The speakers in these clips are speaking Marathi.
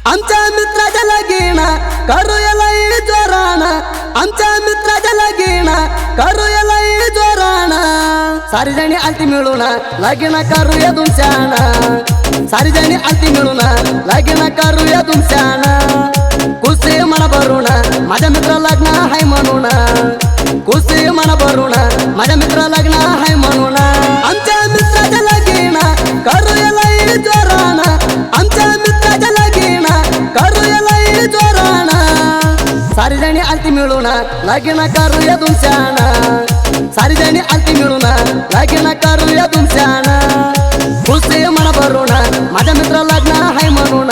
आमच्या मित्राच्या लगीना करूया लई जोराना, आमच्या मित्राच्या लगीना करूया लई जोराना. सारी जणी आलती मिळून लगीना करूया तुमच्याना, सारी जणी आलती मिळून लगीना करूया तुमच्याना. खुशी मना भरून माझ्या मित्र लग्न हाय म्हणून, खुशी मना भरून माझ्या मित्र लग्न हाय म्हणून. आमच्या मित्राच्या लगीना करूया लई जोराना, आमच्या मित्राच्या लगीना करूया लई जोराना. सारी जणी आलती मिळून लगीना करूया तुमच्याना, सारी जणी आलती मिळून लगीना करूया तुमच्याना. खुशी मना भरून माझ्या मित्र लग्न हाय म्हणून,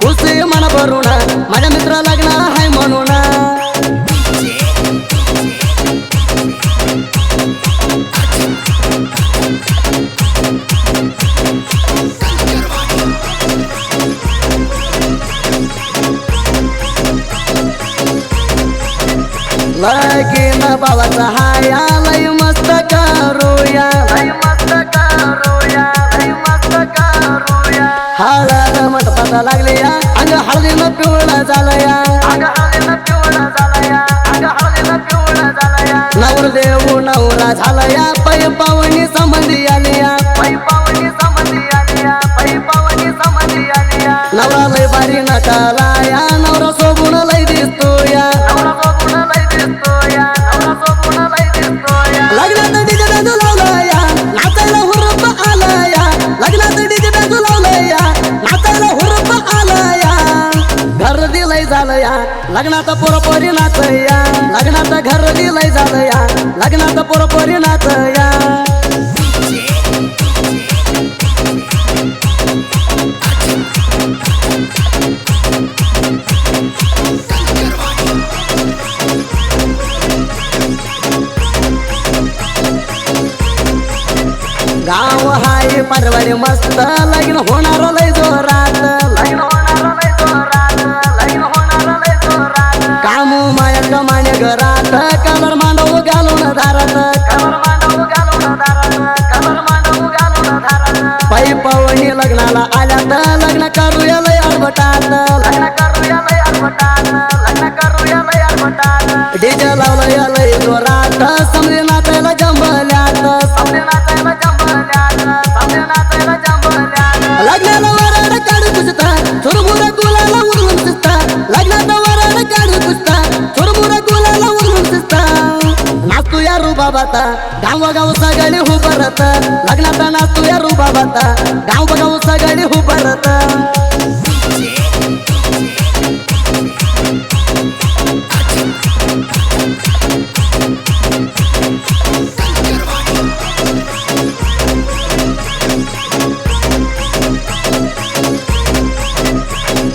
खुशी मना भरून माझ्या मित्र लग्न हाय म्हणून. लगीन भावाचा हाया लय मस्त करूया, लय मस्त करूया, लय मस्त करूया. हळद मंडपात लागले या अंग हळदीनं पिवळा झालया, अंग हळदीनं पिवळा झालया, अंग हळदीनं पिवळा झालया. नवरदेव नवरा झालया, पै पावणी संबंधी आलिया, पै पावणी संबंधी आलिया, पै पावणी संबंधी आलिया. नवरा लय भारी नटालाया, नवरा सोबून लय दिसतोया, नवरा सोबून लय दिसतोया, नवरा सोबून लय दिसतोया. लग्नात डीजे बॅन्ड लावलया, नाचायला हुरूप आलया, लग्नात डीजे बॅन्ड लावलया, नाचायला हुरूप आलया. घर दिलय झालया, लग्नात पोरपोरी नाचया, लग्नात घर दिलय झालया, लग्नात पोरपोरी नाचया. गाव हाय परवाडी मस्त, लग्न होणार लय जोरात, लग्न होणार लय जोरात, लग्न होणार लय जोरात. कामू माया कमाने घरात, कलर मांडव घालून दारात, कलर मांडव घालून दारात, कलर मांडव घालून दारात. पै पावणी लग्नाला आल्यात, लग्न करूया लय अडबटात, लग्न करूया लय अडबटात, लग्न करूया लय अडबटात. डीजे लावलंय लय जोरात, समजे नाचायला जंबल्यात, समजे नाचायला जंबल्यात, समजे नाचायला जंबल्यात. लग्नाला वराड काढू पुसता, चुरमुरा गुलाला उडवून पुसता, लग्नाला वराड काढू पुसता, चुरमुरा गुलाला उडवून पुसता. नाचतो या रुबाबाता, गाव सगळे हुबरत, लग्नात नाचतो या रुबाबाता, गाव सगळे हुबरत.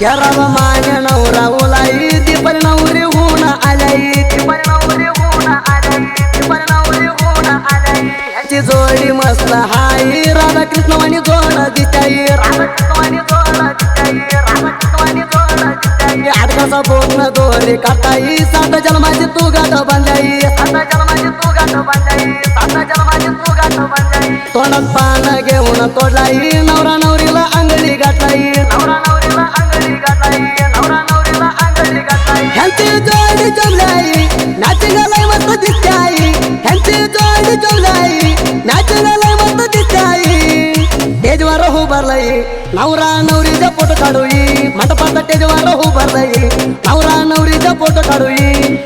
केराव मान्य नवरा ओलाई, दीपल नवरी होऊन आलाई, दीपल नवरी होऊन आलाई, दीपल नवरी होऊन आलाई. ह्याची जोडी मस्त हाई, राधा कृष्णवाणी जोड दिसाई, राधा कृष्णवाणी जोड दिसाई, राधा कृष्णवाणी जोड दिसाई. आडकाचा बोटन दोरी काटाई, सात जन्माची तू गाठ बांधाई, सात जन्माची तू गाठ बांधाई, सात जन्माची तू गाठ बांधाई. तोंडात पान घेऊन तोडलाई, नवरा नवरीला अंगडी गाठाई, नवरा नवरीला अंगडी गाठाई, नवरा नवरीला अंगडी गाठाई. ह्यांची जोडी जमलाई, नाचीला लय मस्त दिसताई, ह्यांची जोडी जमलाई, नाचीला लय मस्त दिसताई. टेजवर उभारलंय नवरा नवरीचा फोटो काढूई, मंडपात टेजवर उभारलंय नवरा नवरीचा फोटो काढूई.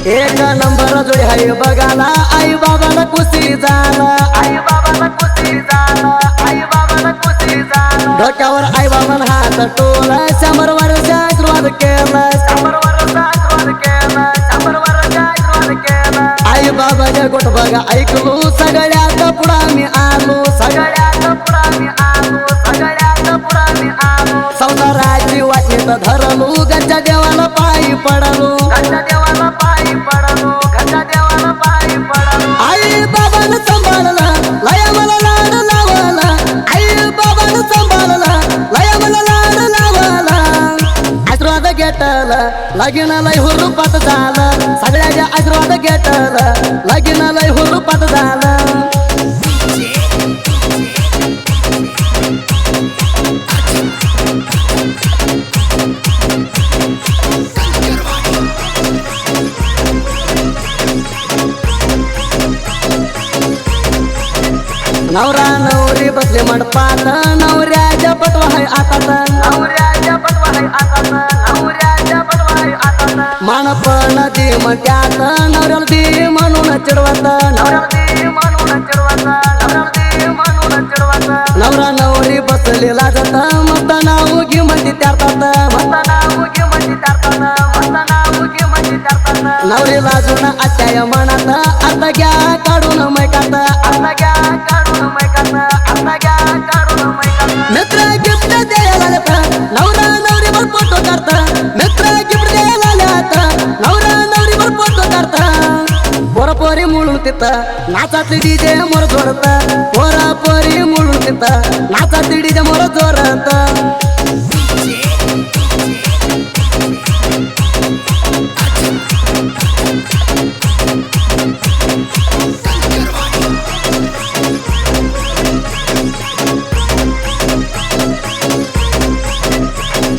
एक नंबर जोडी हाय बघाला, आई बाबाला खुशी झाला, आई बाबाला खुशी झाला, आई बाबाला खुशी झाला. डोक्यावर आई बाबाला हात टोला, 100 वर्ष आशीर्वाद केला, 100 वर्ष आशीर्वाद केला, 100 वर्ष आशीर्वाद केला. आई बाबाचे गोट बघा ऐकलो, सगळ्यात पुढा मी आलो, सगळ्यात पुढा मी आलो, सगळ्यात पुढा मी आलो. संसाराची वाटणी तर धरलो, गच्च्या देवाला पायी पडलो, गच्च्या देवाला पायी पडलो, गच्च्या देवाला पायी पडलो. आई बाबानं सांभाळला, लय मला लाड लावला, आई बाबानं सांभाळला, लय मला लाड लावला. पेटल लगीन लय हुरूपात झालं सगळ्याच्या आशीर्वाद घेतलं लगीन लय हुरूपात झालं नवरा नवरी बसले मंडपात नवऱ्याच्या पटवा है आतात नवऱ्याच्या पटवा है आतात नवऱ्याच्या पटवा है आतात मानपण दी म्हणत्यात नवऱ्याला दी म्हणून चिडवत नवऱ्याला दी म्हणून चिडवत नवऱ्याला दी म्हणून चिडवत नवरा नवरी बसले लाजत मस्त नाव घे म्हणते त्यारतात मस्त नाव घे म्हणते त्यारतात मस्त नाव घे म्हणते त्यारतात नवरी लाजून आत्याय मनात अर्थ घ्या काढून मैकात अर्थ घ्या काढून मैकात अर्थ घ्या काढून मैकात मित्र गिफ्ट द्यायला आल्यात नवरा नवरीवर फोटो काढता मित्र गिफ्ट द्यायला आल्यात नवरा नवरीवर फोटो काढता पोरापोरी मुळून तिथं नाचातली डीजे मोर जोडत पोरापोरी मुळून तिथं नाचातली डीजे मोर जोडत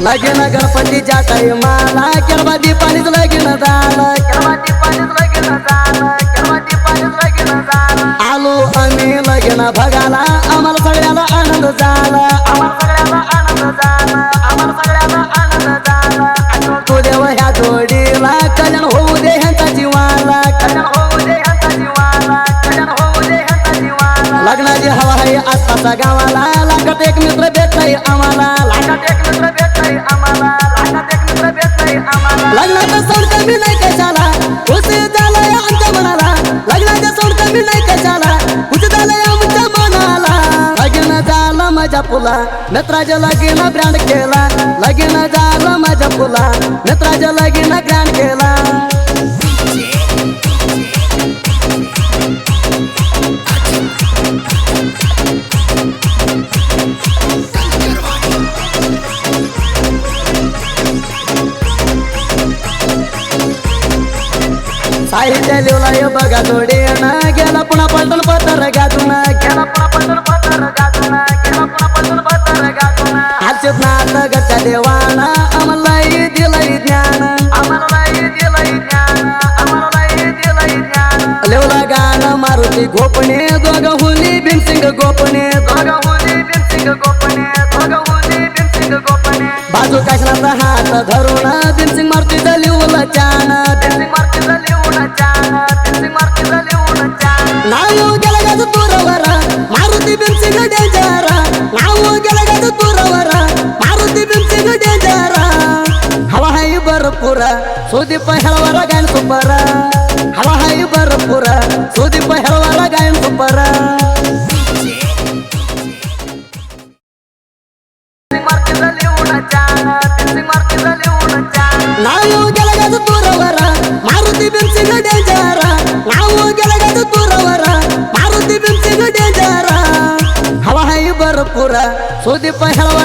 लगीन गणपतीच्या टाईमाला केळवा दीपानीच लगीन झालं केळवा दीपानीच लगीन झालं केळवा दीपानीच लगीन झालं आलो आम्ही लगीन बघायला आम्हाला सगळ्याला आनंद झाला आम्हाला सगळ्याला आनंद झाला आम्हाला सगळ्याला आनंद झाला तू देव ह्या जोडीला कल्याण होऊ दे ह्यांचा जीवाला कल्याण होऊ दे ह्यांचा जीवाला कल्याण होऊ दे ह्यांचा जीवाला लग्नाची हवा आहे आसपासच्या गावाला लाखात एक मित्र भेटलाय आम्हाला लाखात एक मित्र भेटलाय आम्हाला लाखात एक मित्र भेटलाय आम्हाला लग्नाचा सण कमी नाही कशाला खुश झालाय आमच्या मनाला लग्नाचा सण कमी नाही कशाला खुश झालाय आमच्या मनाला लगीन झालं माझ्या फुला मित्राच्या लगीन ब्रँड केला लगीन झालं माझ्या फुला मित्राच्या लगीन ग्रँड केला साहित्य लिवलाय बघा जोडीना गेला पुन्हा पलटून पत्र गाजून गेला पुन्हा पलटून पत्र गाजून गेला पुन्हा पलटून पत्र गाजून आजच नाटकच्या देवाना आम्हालाही दिलंय ज्ञान आम्हालाही दिलंय ज्ञान आम्हालाही दिलंय ज्ञान लिवला गाणं मारुती गोपणे दोघं हुली भीमसिंग गोपणे दोघं हुली भीमसिंग गोपणे दोघं हुली भीमसिंग गोपणे बाजू काशनाचा हात धरून भीमसिंग मारुतीचं लिवलं छान भीमसिंग मारुतीचं लिवलं छान भीमसिंग मारुतीचं लिवलं छान नाव गेलं गाज तुरवर मारुती भीमसिंग डेंजर नाव गेलं गाज तुरवर मारुती भीमसिंग डेंजर हवा हाय भरपूर सुदीप हेळवारा गायन सुपर हवा हाय भरपूर सुदीप हेळवारा गायन सुपर नाव गेलं गाज तुरवर मारुती भीमसिंग डेंजर नाव गेलं गाज तुरवर मारुती भीमसिंग डेंजर हवा हाय भरपूर सुदीप हेळवारा